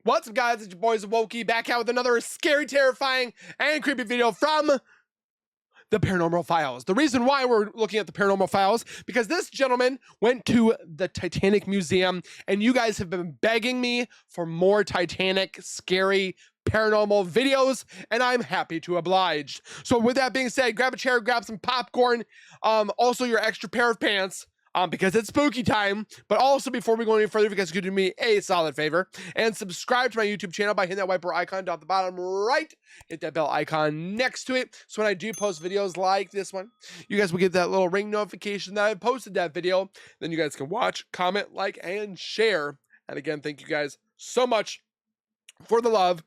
What's up, guys? It's your boys Wokey back out with another scary, terrifying, and creepy video from the Paranormal Files. The reason why we're looking at the Paranormal Files, because this gentleman went to the Titanic Museum, and you guys have been begging me for more Titanic scary paranormal videos, and I'm happy to oblige. So with that being said, grab a chair, grab some popcorn, also your extra pair of pants, because it's spooky time. But also, before we go any further, if you guys could do me a solid favor and subscribe to my YouTube channel by hitting that white icon down at the bottom right, hit that bell icon next to it, so when I do post videos like this one, you guys will get that little ring notification that I posted that video. Then you guys can watch, comment, like, and share. And again, thank you guys so much for the love.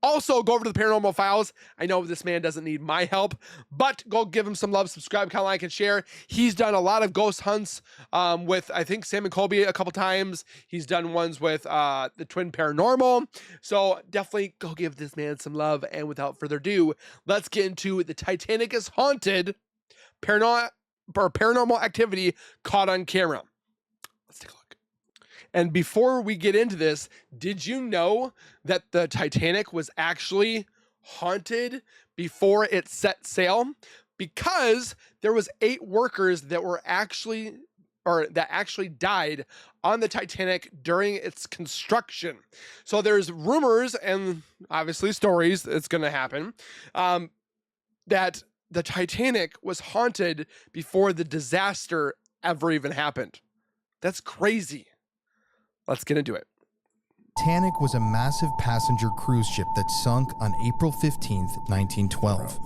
Also, go over to the Paranormal Files. I know this man doesn't need my help, but go give him some love, subscribe, comment, like, and share. He's done a lot of ghost hunts with, I think, Sam and Colby a couple times. He's done ones with the Twin Paranormal. So definitely go give this man some love. And without further ado, let's get into the Titanic is haunted paranormal activity caught on camera. Let's take a look. And before we get into this, did you know that the Titanic was actually haunted before it set sail? Because there was 8 workers that were actually died on the Titanic during its construction. So there's rumors and obviously stories, it's going to happen, that the Titanic was haunted before the disaster ever even happened. That's crazy. Let's get into it. Titanic was a massive passenger cruise ship that sunk on April 15th, 1912.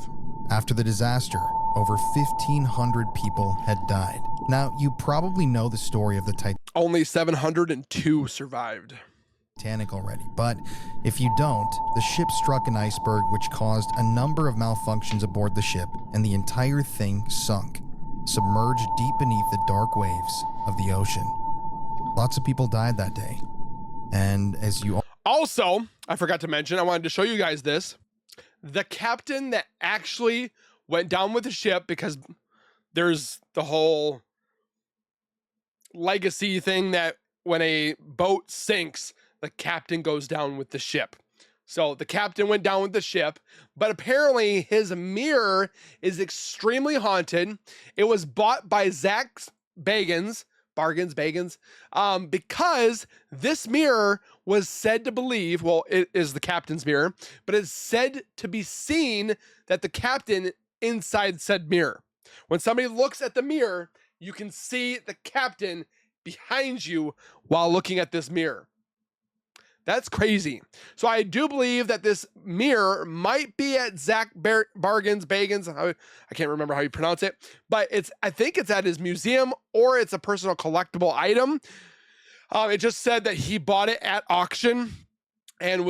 After the disaster, over 1,500 people had died. Now, you probably know the story of the Titanic. Only 702 survived. Titanic already, but if you don't, the ship struck an iceberg which caused a number of malfunctions aboard the ship, and the entire thing sunk, submerged deep beneath the dark waves of the ocean. Lots of people died that day. And as you also, I forgot to mention, I wanted to show you guys this. The captain that actually went down with the ship, because there's the whole legacy thing that when a boat sinks, the captain goes down with the ship. So the captain went down with the ship, but apparently his mirror is extremely haunted. It was bought by Zach Bagans, because this mirror was said to believe, well, it is the captain's mirror, but it's said to be seen that the captain inside said mirror. When somebody looks at the mirror, you can see the captain behind you while looking at this mirror. That's crazy. So I do believe that this mirror might be at Zach Bagans. I can't remember how you pronounce it, but I think it's at his museum, or it's a personal collectible item. It just said that he bought it at auction and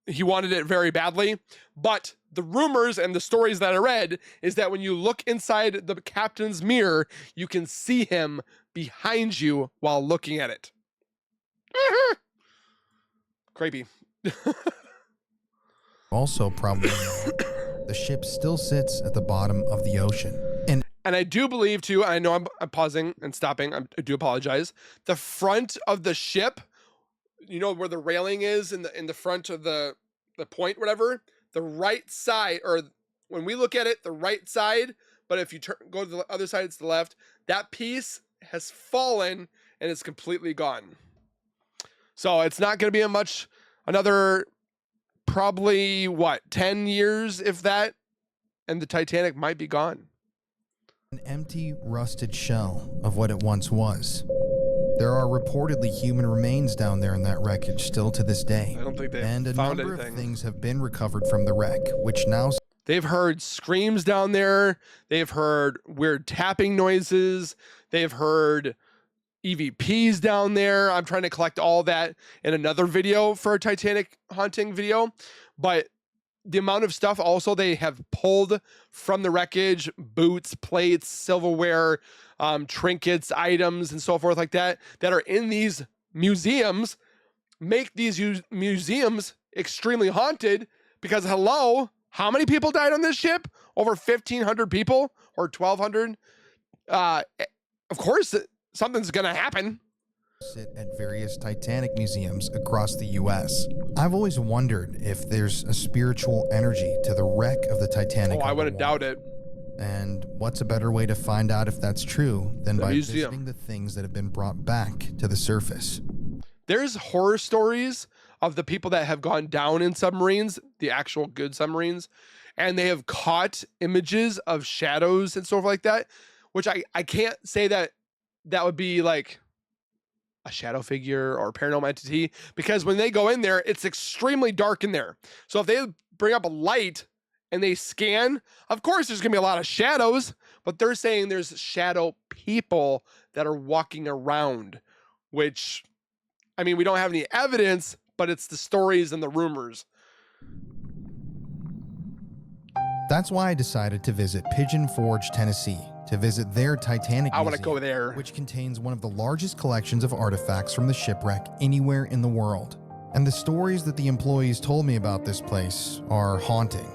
he wanted it very badly. But the rumors and the stories that I read is that when you look inside the captain's mirror, you can see him behind you while looking at it. Creepy. also probably know, the ship still sits at the bottom of the ocean. And I do believe too, I know I'm pausing and stopping, I do apologize. The front of the ship, you know where the railing is in the front of the point, whatever, the right side, or when we look at it, the right side, but if you go to the other side, it's the left, that piece has fallen and it's completely gone. So it's not going to be another probably, 10 years, if that, and the Titanic might be gone. An empty, rusted shell of what it once was. There are reportedly human remains down there in that wreckage still to this day. I don't think they found anything. And a number of things have been recovered from the wreck, which now... They've heard screams down there. They've heard weird tapping noises. They've heard EVPs down there. I'm trying to collect all that in another video for a Titanic haunting video, but the amount of stuff also they have pulled from the wreckage, boots, plates, silverware, trinkets, items, and so forth like that are in these museums, make these museums extremely haunted, because hello, how many people died on this ship? Over 1,500 people, or 1,200. Of course, something's gonna happen. sit at various Titanic museums across the US. I've always wondered if there's a spiritual energy to the wreck of the Titanic. Oh, I wouldn't doubt underwater. it. And what's a better way to find out if that's true than The by museum. visiting the things that have been brought back to the surface? There's horror stories of the people that have gone down in submarines, the actual good submarines, and they have caught images of shadows and stuff like that, which I can't say that would be like a shadow figure or a paranormal entity, because when they go in there, it's extremely dark in there. So if they bring up a light and they scan, of course there's gonna be a lot of shadows, but they're saying there's shadow people that are walking around, which, I mean, we don't have any evidence, but it's the stories and the rumors. That's why I decided to visit Pigeon Forge, Tennessee, to visit their Titanic I want to museum, go there. which contains one of the largest collections of artifacts from the shipwreck anywhere in the world. And the stories that the employees told me about this place are haunting.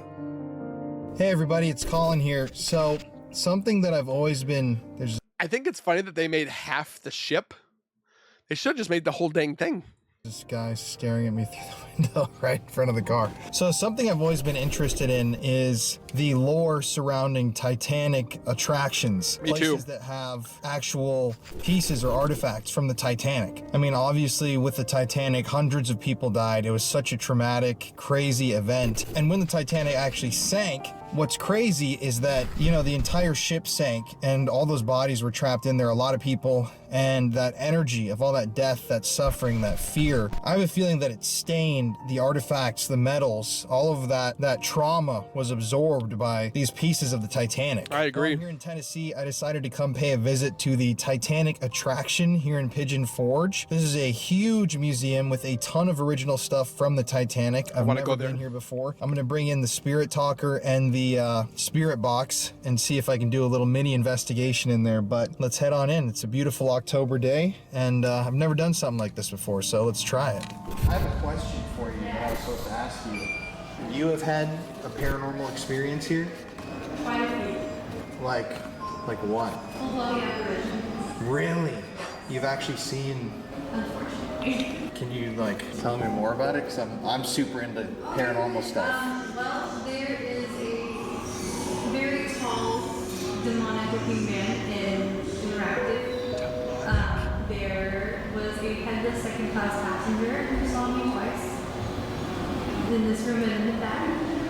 Hey everybody, it's Colin here. So, something that I've always been... I think it's funny that they made half the ship. They should have just made the whole dang thing. This guy's staring at me through the window right in front of the car. So something I've always been interested in is the lore surrounding Titanic attractions. Me too. Places that have actual pieces or artifacts from the Titanic. I mean, obviously with the Titanic, hundreds of people died. It was such a traumatic, crazy event. And when the Titanic actually sank, what's crazy is that, you know, the entire ship sank and all those bodies were trapped in there, a lot of people, and that energy of all that death, that suffering, that fear, I have a feeling that it stained the artifacts, the metals, all of that trauma was absorbed by these pieces of the Titanic. I agree. Here in Tennessee, I decided to come pay a visit to the Titanic attraction here in Pigeon Forge. This is a huge museum with a ton of original stuff from the Titanic. I've wanna never go there. been here before. I'm gonna bring in the spirit talker and the spirit box and see if I can do a little mini investigation in there, but let's head on in. It's a beautiful October day and I've never done something like this before, so let's try it. I have a question for you that I was supposed to ask you. You have had a paranormal experience here? Quite a few. Like what? Full-blown apparitions. Really? You've actually seen... Unfortunately. Can you like tell me more about it? Because I'm super into paranormal stuff. Well, there is a very tall, demonic-looking man in Interactive. There was a headless second-class passenger who saw me twice. In this room and in the back,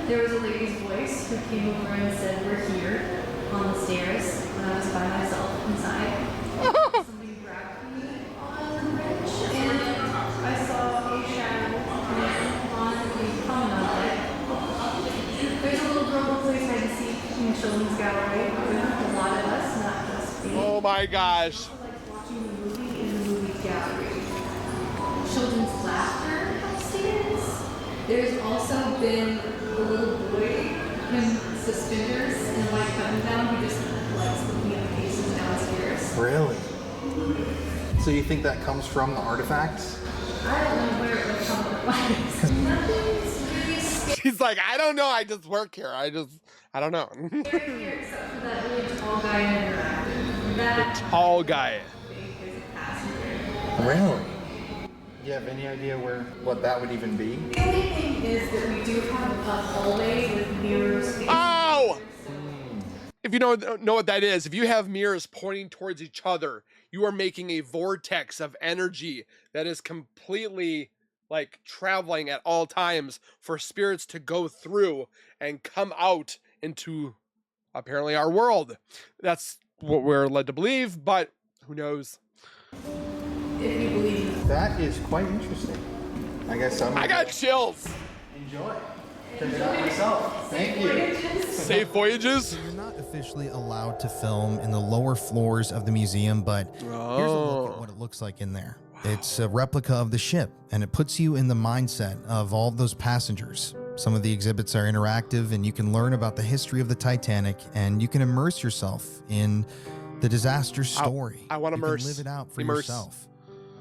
there was a lady's voice who came over and said, "We're here," on the stairs when I was by myself inside. Somebody grabbed me on the bridge, and I saw a shadow man on a promenade. There's a little girl who plays hide and seek in the children's gallery with a lot of us, not just me. Oh my gosh. I like watching the movie in the movie gallery. Children's laughter upstairs. There's also been a little boy in suspenders and white button down who just likes looking at the faces downstairs. Really? So you think that comes from the artifacts? I don't know where it would come from. Nothing's really scary She's like, I don't know. I just work here. I don't know. here except for that really tall guy in Interactive. That Tall guy. big is a passenger. Really? Do you have any idea what that would even be? The only thing is that we do have a hallway with mirrors facing. Oh! If you don't know what that is, if you have mirrors pointing towards each other, you are making a vortex of energy that is completely like traveling at all times for spirits to go through and come out into apparently our world. That's what we're led to believe, but who knows? If you believe. That is quite interesting. I guess I got chills. enjoy. Check it out myself. Thank you. Safe voyages. You're not officially allowed to film in the lower floors of the museum, but here's a look at what it looks like in there. It's a replica of the ship, and it puts you in the mindset of all those passengers. Some of the exhibits are interactive, and you can learn about the history of the Titanic, and you can immerse yourself in the disaster story. I wanna You can immerse. live it out for Immerse. yourself.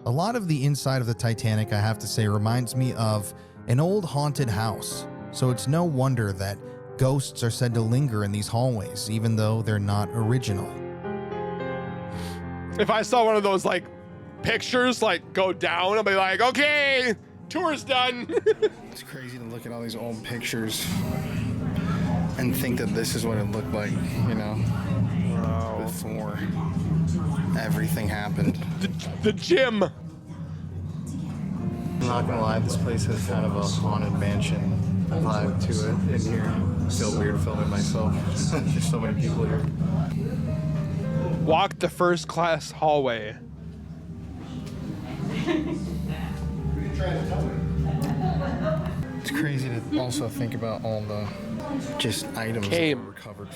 A lot of the inside of the Titanic, I have to say, reminds me of an old haunted house. So it's no wonder that ghosts are said to linger in these hallways, even though they're not original. If I saw one of those like pictures like go down, I'll be like, okay, tour's done. It's crazy to look at all these old pictures and think that this is what it looked like, you know, before everything happened. The gym. I'm not gonna lie, this place has kind of a haunted mansion vibe to it in here. I feel weird filming myself. There's so many people here. Walk the first class hallway. It's crazy to also think about all the just items that were recovered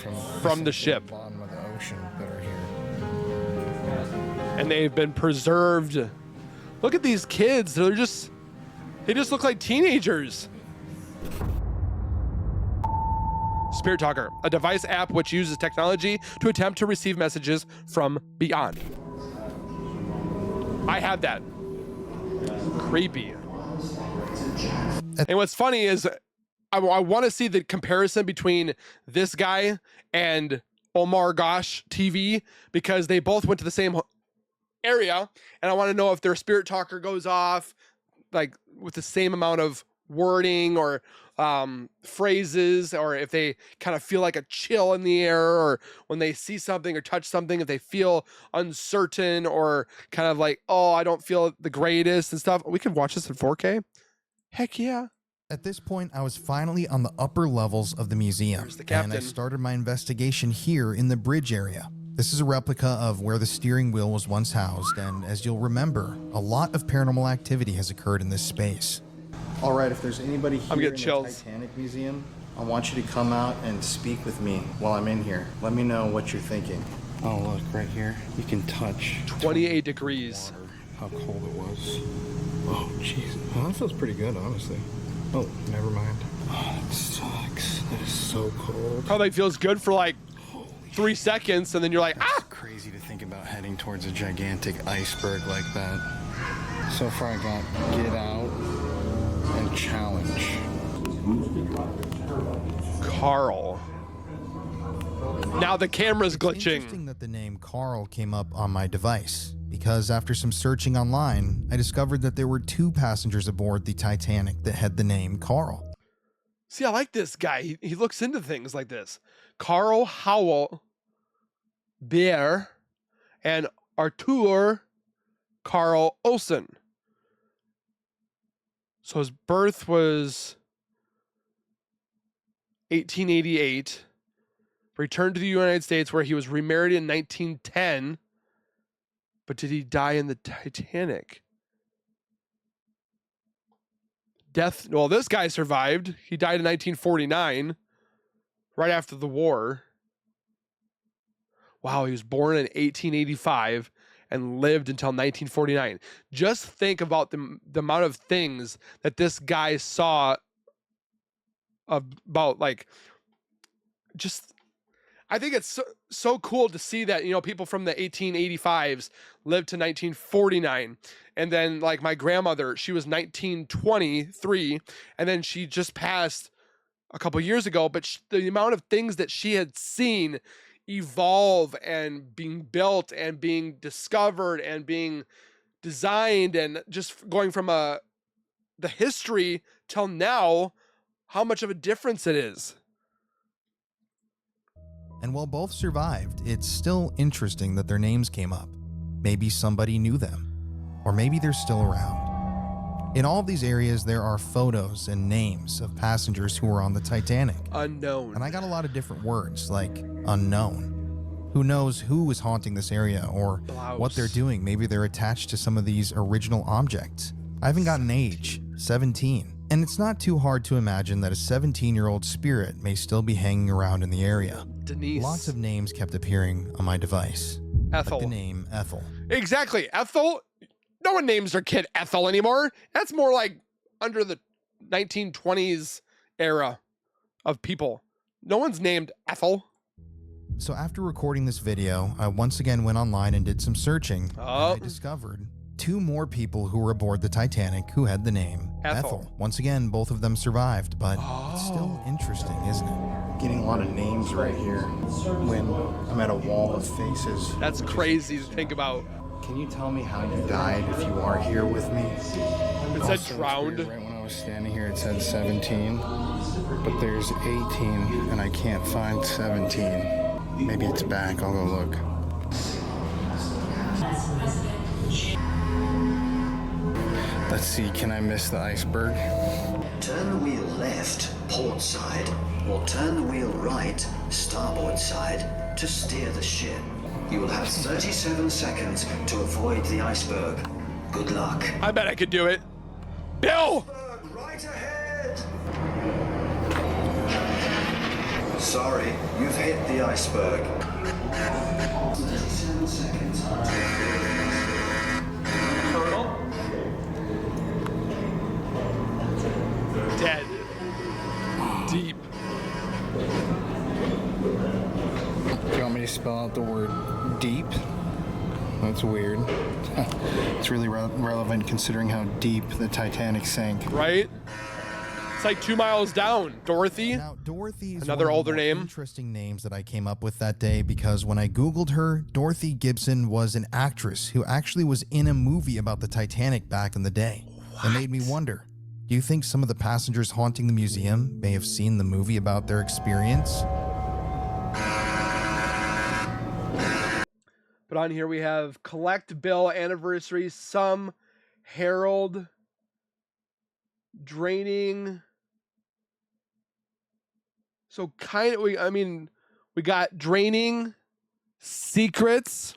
from the ship, bottom of the ocean that are here. and they've been preserved. Look at these kids. They just look like teenagers. Spirit Talker, a device app which uses technology to attempt to receive messages from beyond. I have that. Creepy. And what's funny is I want to see the comparison between this guy and Omar Gosh TV, because they both went to the same area, and I want to know if their Spirit Talker goes off like with the same amount of wording or phrases, or if they kind of feel like a chill in the air, or when they see something or touch something, if they feel uncertain or kind of like, oh, I don't feel the greatest and stuff. We can watch this in 4K. Heck yeah. At this point, I was finally on the upper levels of the museum, There's the captain. and I started my investigation here in the bridge area. This is a replica of where the steering wheel was once housed, and as you'll remember, a lot of paranormal activity has occurred in this space. All right, if there's anybody here in the Titanic Museum, I want you to come out and speak with me while I'm in here. Let me know what you're thinking. Oh, look, right here, you can touch 28 degrees. water, how cold it was. Oh, jeez. Well, that feels pretty good, honestly. Oh, never mind. Oh, that sucks. That is so cold. Probably feels good for like 3 seconds, and then you're like, ah! It's crazy to think about heading towards a gigantic iceberg like that. So far, I got Get Out and Challenge. Carl. Now the camera's It's glitching. interesting that the name Carl came up on my device, because after some searching online, I discovered that there were 2 passengers aboard the Titanic that had the name Carl. See, I like this guy. He looks into things like this. Carl Howell Bear and Artur Carl Olsen. So his birth was 1888. Returned to the United States, where he was remarried in 1910. But did he die in the Titanic? Death. Well, this guy survived. He died in 1949, right after the war. Wow, he was born in 1885 and lived until 1949. Just think about the amount of things that this guy saw about, like, just, I think it's so cool to see that, you know, people from the 1885s lived to 1949. And then, like, my grandmother, she was 1923, and then she just passed a couple years ago. But the amount of things that she had seen evolve and being built and being discovered and being designed, and just going from the history till now, how much of a difference it is. And while both survived, it's still interesting that their names came up. Maybe somebody knew them, or maybe they're still around. In all of these areas, there are photos and names of passengers who were on the Titanic. Unknown. And I got a lot of different words, like unknown. Who knows who was haunting this area, or what they're doing? Maybe they're attached to some of these original objects. I haven't got an age, 17. And it's not too hard to imagine that a 17-year-old spirit may still be hanging around in the area. Denise. Lots of names kept appearing on my device. Ethel. Like the name Ethel. Exactly. Ethel. No one names their kid Ethel anymore. That's more like under the 1920s era of people. No one's named Ethel. So after recording this video, I once again went online and did some searching. Oh. And I discovered 2 more people who were aboard the Titanic who had the name Ethel. Once again, both of them survived, but it's still interesting, isn't it? Getting a lot of names right here when I'm at a wall of faces. That's crazy to think about. Can you tell me how you died if you are here with me? It said Also, it's drowned. weird, right when I was standing here, it said 17, but there's 18, and I can't find 17. Maybe it's back. I'll go look. Let's see. Can I miss the iceberg? Turn the wheel left, port side, or turn the wheel right, starboard side, to steer the ship. You will have 37 seconds to avoid the iceberg. Good luck. I bet I could do it. Bill! Right ahead! Sorry, you've hit the iceberg. 37 seconds. Dead. Deep. Do you want me to spell out the word deep? That's weird. It's really relevant considering how deep the Titanic sank. Right? It's like 2 miles down. Dorothy? Now, Dorothy is Another one of the older more name. interesting names that I came up with that day because when I Googled her, Dorothy Gibson was an actress who actually was in a movie about the Titanic back in the day. It made me wonder, do you think some of the passengers haunting the museum may have seen the movie about their experience? But on here we have collect bill anniversary, some herald, draining. So we got draining, secrets.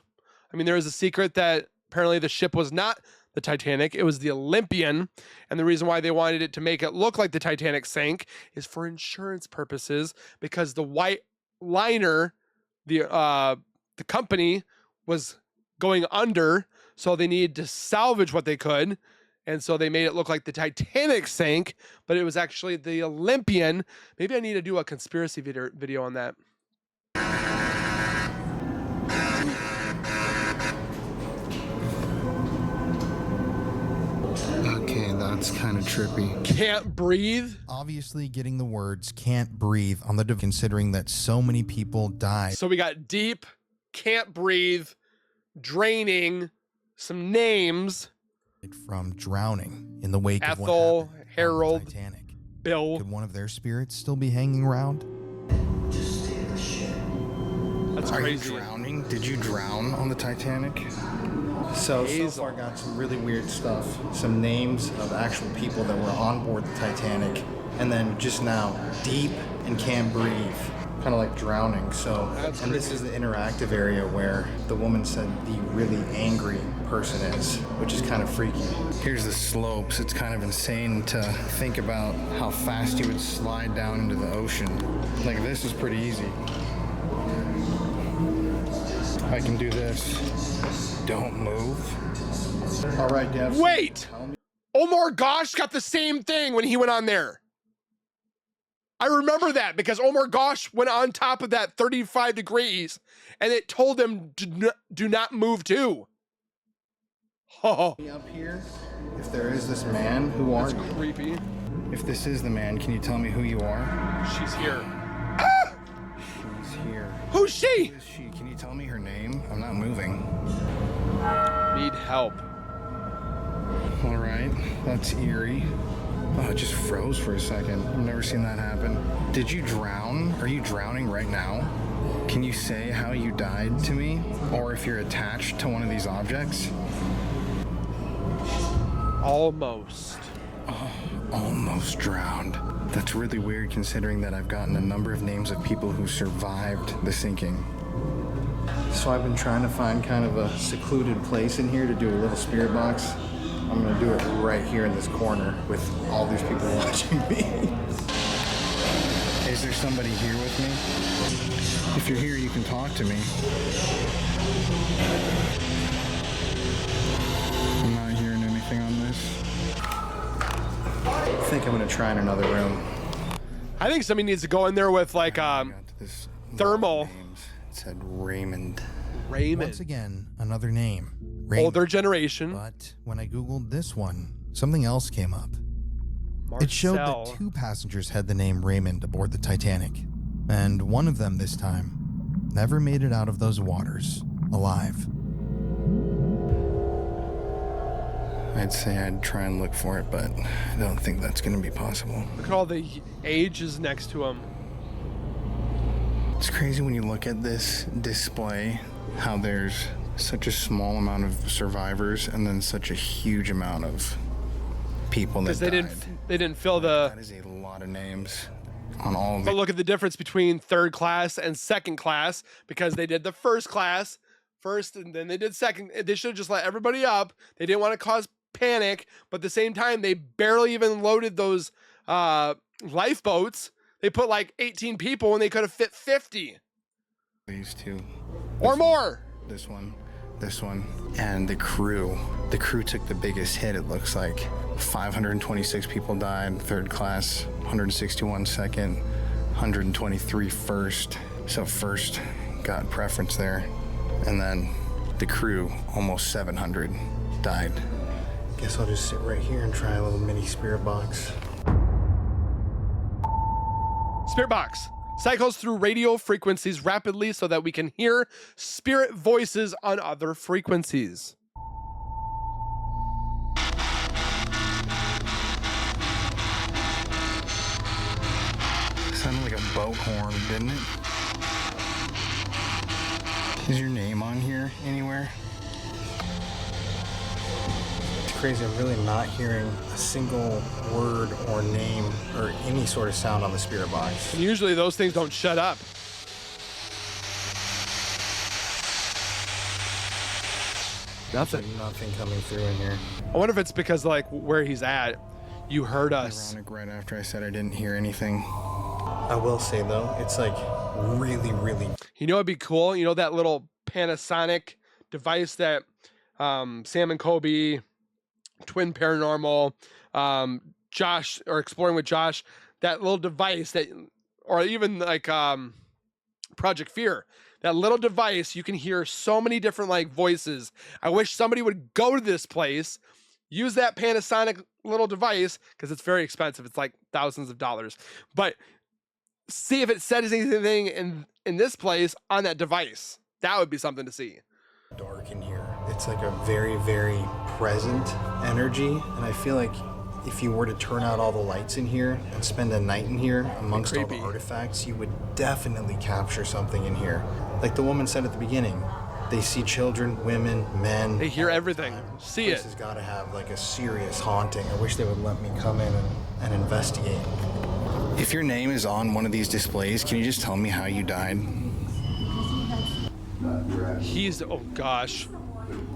I mean, there is a secret that apparently the ship was not the Titanic, it was the Olympian. And the reason why they wanted it to make it look like the Titanic sank is for insurance purposes, because the white liner, the company was going under, so they needed to salvage what they could. And so they made it look like the Titanic sank, but it was actually the Olympian. Maybe I need to do a conspiracy video on that. Okay, that's kind of trippy. Can't breathe. Obviously, getting the words can't breathe on the considering that so many people died. So we got deep, can't breathe, draining, some names. From drowning in the wake of what Ethel, happened on the Harold, Titanic. Bill. Could one of their spirits still be hanging around? To steer the ship. That's Are crazy. you drowning? Did you drown on the Titanic? So far got some really weird stuff. Some names of actual people that were on board the Titanic. And then just now, deep and can't breathe. Kind of like drowning. So, and this is the interactive area where the woman said the really angry person is, which is kind of freaky. Here's the slopes. It's kind of insane to think about how fast you would slide down into the ocean. Like this is pretty easy. I can do this. Don't move. All right, Dev. Wait! Omar Gosh got the same thing when he went on there. I remember that because Omar Gosh went on top of that 35 degrees and it told him to do not move too. Oh, Up here, if there is this man, who are that's you? creepy. If this is the man, can you tell me who you are? She's here. She's here. Who's she? Who is she? Can you tell me her name? I'm not moving. Need help. All right, that's eerie. Oh, it just froze for a second. I've never seen that happen. Did you drown? Are you drowning right now? Can you say how you died to me? Or if you're attached to one of these objects? Almost. Almost drowned. That's really weird considering that I've gotten a number of names of people who survived the sinking. So I've been trying to find kind of a secluded place in here to do a little spirit box. I'm gonna do it right here in this corner with all these people watching me. Is there somebody here with me? If you're here, you can talk to me. I'm not hearing anything on this. I think I'm gonna try in another room. I think somebody needs to go in there with like Got this thermal. names. It said Raymond. Raymond. Once again, another name. Raymond. Older generation. But when I Googled this one, something else came up. It showed Marcel. that 2 passengers had the name Raymond aboard the Titanic. And one of them this time never made it out of those waters alive. I'd say I'd try and look for it, but I don't think that's going to be possible. Look at all the ages next to him. It's crazy when you look at this display, how there's such a small amount of survivors and then such a huge amount of people that died. Because they didn't fill the... That is a lot of names on all of But it. look at the difference between third class and second class, because they did the first class first and then they did second. They should have just let everybody up. They didn't want to cause panic, but at the same time, they barely even loaded those lifeboats. They put like 18 people when they could have fit 50. These two. Or more. This one, and the crew. The crew took the biggest hit, it looks like. 526 people died, third class, 161 second, 123 first. So first got preference there. And then the crew, almost 700, died. Guess I'll just sit right here and try a little mini spirit box. Spirit box cycles through radio frequencies rapidly so that we can hear spirit voices on other frequencies. Sounded like a boat horn, didn't it? Is your name on here anywhere? It's crazy, I'm really not hearing a single word or name or any sort of sound on the spirit box. And usually those things don't shut up. Nothing. Nothing coming through in here. I wonder if it's because like where he's at, you heard us. Ironic, right after I said I didn't hear anything. I will say though, it's like really, really. You know, it'd be cool. You know that little Panasonic device that Sam and Kobe, Twin Paranormal, Josh, or Exploring with Josh, that little device that, or even like Project Fear, that little device, you can hear so many different like voices. I wish somebody would go to this place, use that Panasonic little device, because it's very expensive. It's like thousands of dollars, but see if it says anything in this place on that device. That would be something to see. Dark in here. It's like a very, very present energy, and I feel like if you were to turn out all the lights in here and spend a night in here amongst all the artifacts, you would definitely capture something in here. Like the woman said at the beginning, they see children, women, men. They hear everything. See it. This has got to have like a serious haunting. I wish they would let me come in and investigate. If your name is on one of these displays, can you just tell me how you died? He's, oh gosh.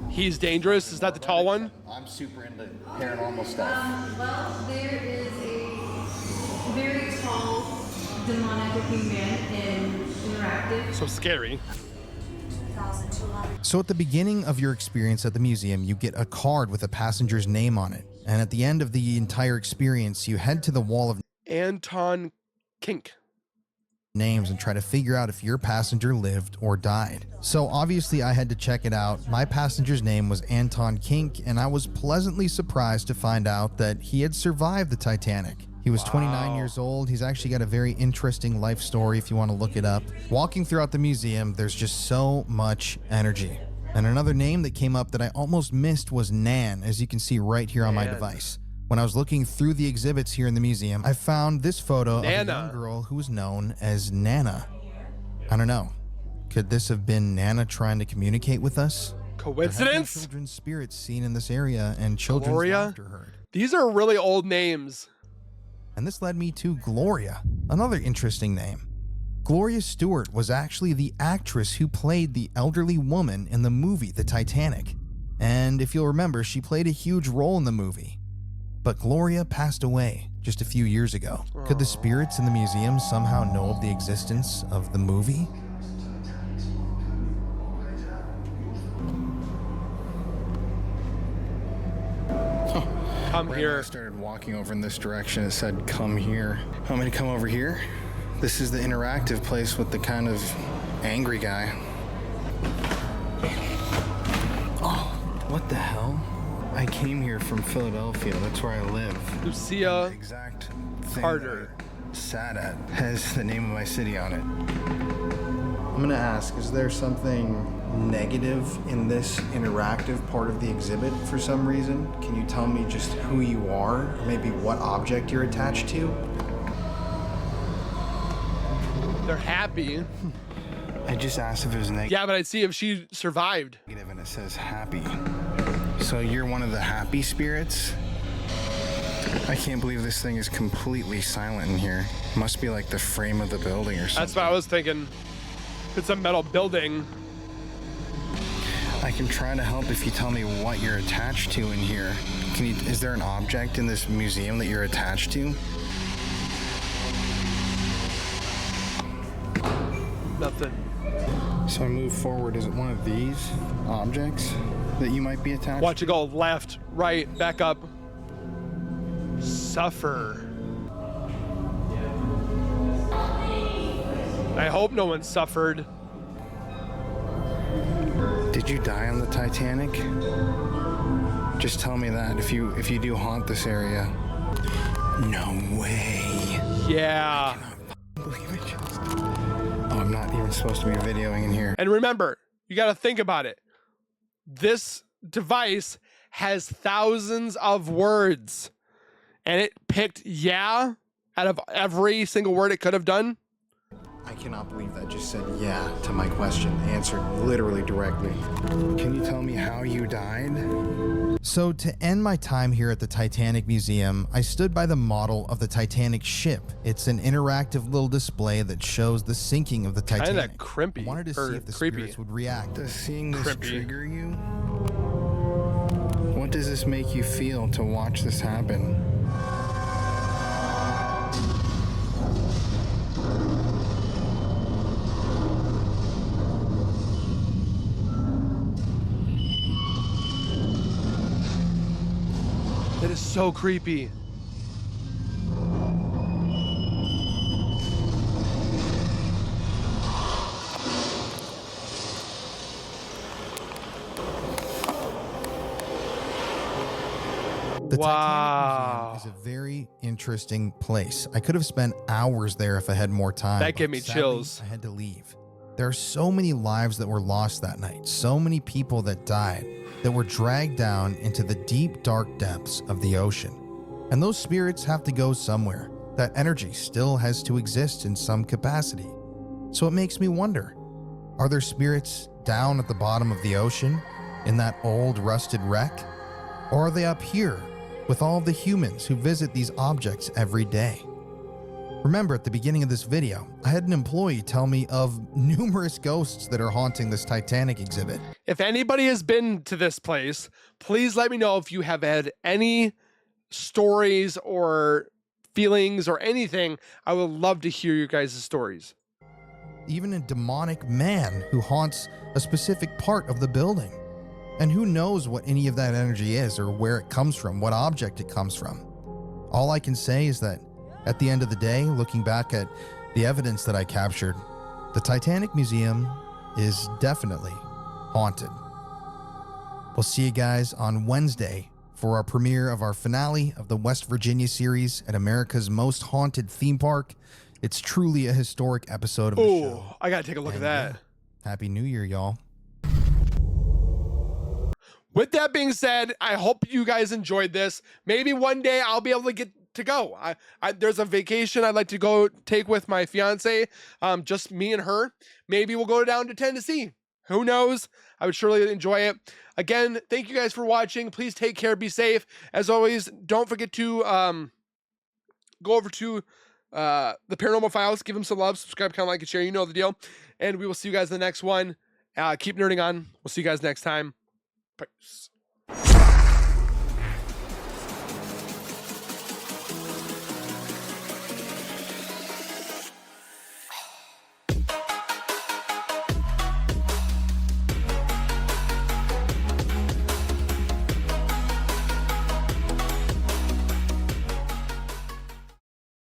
He's dangerous. Is that the tall one? I'm super into paranormal stuff. Well, there is a very tall, demonic-looking man in Interactive. So scary. So at the beginning of your experience at the museum, you get a card with a passenger's name on it. And at the end of the entire experience, you head to the wall of Anton Kink. names and try to figure out if your passenger lived or died. So obviously I had to check it out. My passenger's name was Anton Kink, and I was pleasantly surprised to find out that he had survived the Titanic. He was 29 years old. He's actually got a very interesting life story if you want to look it up. Walking throughout the museum, there's just so much energy. And another name that came up that I almost missed was Nan, as you can see right here on my device. When I was looking through the exhibits here in the museum, I found this photo of a young girl who was known as Nana. I don't know. Could this have been Nana trying to communicate with us? Coincidence? Children's spirits seen in this area and children's laughter heard. These are really old names. And this led me to Gloria, another interesting name. Gloria Stewart was actually the actress who played the elderly woman in the movie The Titanic. And if you'll remember, she played a huge role in the movie. But Gloria passed away just a few years ago. Could the spirits in the museum somehow know of the existence of the movie? Come here. I started walking over in this direction. It said, come here. Want me to come over here? This is the interactive place with the kind of angry guy. Oh, what the hell? I came here from Philadelphia. That's where I live. Lucia The exact thing Carter. that I sat at has the name of my city on it. I'm gonna ask, is there something negative in this interactive part of the exhibit for some reason. Can you tell me just who you are, or maybe what object you're attached to? They're happy. I just asked if it was negative. Yeah, but I'd see if she survived. And it says happy. So you're one of the happy spirits? I can't believe this thing is completely silent in here. Must be like the frame of the building or something. That's what I was thinking. It's a metal building. I can try to help if you tell me what you're attached to in here. Is there an object in this museum that you're attached to? Nothing. So I move forward. Is it one of these objects that you might be attached Watch it go left, right, back up. Suffer. I hope no one suffered. Did you die on the Titanic? Just tell me that if you do haunt this area. No way. Yeah. Believe it just. Oh, I'm not even supposed to be videoing in here. And remember, you got to think about it. This device has thousands of words, and it picked yeah out of every single word it could have done. I cannot believe that just said yeah to my question, answered literally directly. Can you tell me how you died? So to end my time here at the Titanic Museum, I stood by the model of the Titanic ship. It's an interactive little display that shows the sinking of the Titanic. Kinda crimpy, I wanted to or see if the creepy. spirits would react. Does seeing this Crimpy. trigger you? What does this make you feel to watch this happen? That is so creepy. The Wow. Titanic Museum is a very interesting place. I could have spent hours there if I had more time. That but gave me sadly, chills. I had to leave. There are so many lives that were lost that night, so many people that died, that were dragged down into the deep, dark depths of the ocean. And those spirits have to go somewhere. That energy still has to exist in some capacity. So it makes me wonder, are there spirits down at the bottom of the ocean, in that old rusted wreck? Or are they up here with all the humans who visit these objects every day? Remember, at the beginning of this video, I had an employee tell me of numerous ghosts that are haunting this Titanic exhibit. If anybody has been to this place, please let me know if you have had any stories or feelings or anything. I would love to hear your guys' stories. Even a demonic man who haunts a specific part of the building. And who knows what any of that energy is or where it comes from, what object it comes from. All I can say is that at the end of the day, looking back at the evidence that I captured, the Titanic Museum is definitely haunted. We'll see you guys on Wednesday for our premiere of our finale of the West Virginia series at America's most haunted theme park. It's truly a historic episode of the show. Oh, I gotta take a look at And, that. Happy New Year, y'all. With that being said, I hope you guys enjoyed this. Maybe one day I'll be able to get to go. There's a vacation I'd like to go take with my fiance, just me and her. Maybe we'll go down to Tennessee. Who knows? I would surely enjoy it. Again, thank you guys for watching. Please take care, be safe. As always, don't forget to go over to the Paranormal Files, give them some love, subscribe, comment, like, and share. You know the deal. And we will see you guys in the next one. Keep nerding on. We'll see you guys next time. Peace.